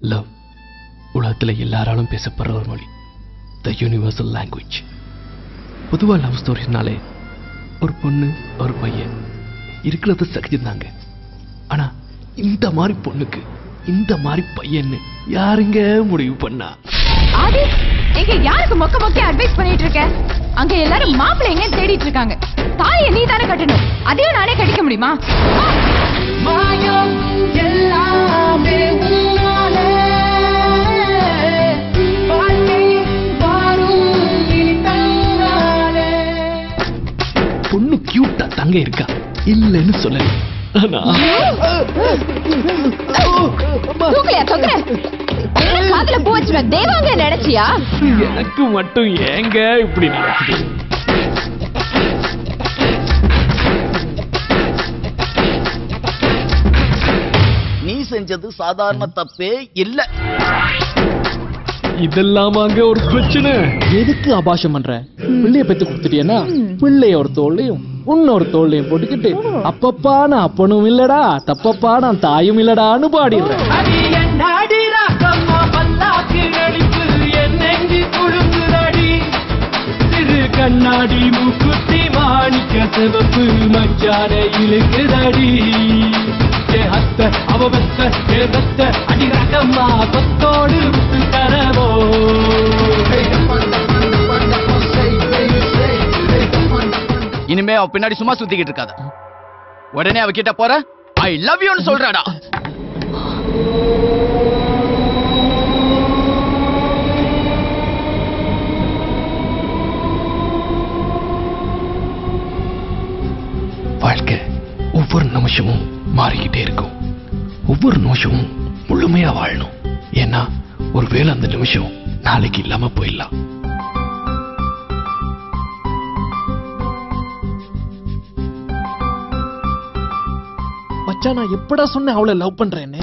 Love உலகத்துல எல்லாராலும் பேசப்படுற ஒரு மொழி, த யூனிவர்சல் லாங்குவேஜ். பொதுவா லவ் ஸ்டோரிஸ்னாலே ஒரு பொண்ணு ஒரு பையன் இருக்கிறது சகிச்சுதாங்க. ஆனா இந்த மாதிரி பொண்ணுக்கு இந்த மாதிரி பையன்னு யாருங்க முடிவு பண்ணா? ஆதி, எங்க யாருக்கு மொக்க மொக்க அட்வைஸ் பண்ணிட்டு இருக்க? அங்க எல்லாரும் மாப்பிள்ளைங்க தேடிட்டு இருக்காங்க. தாலியை நீ தானே கட்டணும், அதையும் நானே கட்டிக்க முடியுமா? பொண்ணு கியூட்டா தங்க இருக்கா இல்லன்னு சொல்லல. காதுல பூ வச்சுட தேவாங்க நினைச்சியா? எனக்கு மட்டும் ஏங்க இப்படி நடக்குது? நீ செஞ்சது சாதாரண தப்பே இல்ல. இதெல்லாமாங்க ஒரு பிரச்சனை. எதுக்கு அபாஷம் பண்ற? பிள்ளைய பெத்து கொடுத்துட்டியன்னா பிள்ளைய ஒரு தோல்லையும் இன்னொரு தோல்லையும் போட்டுக்கிட்டு அப்பப்பா நான் அப்பனும் இல்லடா தப்பப்பா நான் தாயும் இல்லடான்னு பாடிடுறேன். கண்ணாடி மூக்குத்தி மாணிக்க சிவப்பு மச்சான இழுக்குதடி. அவபத்த அடிராட்டம்மா கொத்தோடு விட்டு தரவோ. இனிமே அவ பின்னாடி சும்மா சுத்திக்கிட்டு இருக்காத. உடனே அவ கிட்ட போற ஐ லவ் யூன்னு சொல்றாடா. வாழ்க்கை ஒவ்வொரு நிமிஷமும் மாறிக்கிட்டே இருக்கும். ஒவ்வொரு நிமிஷமும் முழுமையா வாழணும். ஏன்னா ஒருவேளை அந்த நிமிஷம் நாளைக்கு இல்லாம போயிடலாம். மச்சான் நான் எப்படா சொன்னேன் அவளை லவ் பண்றேன்னு?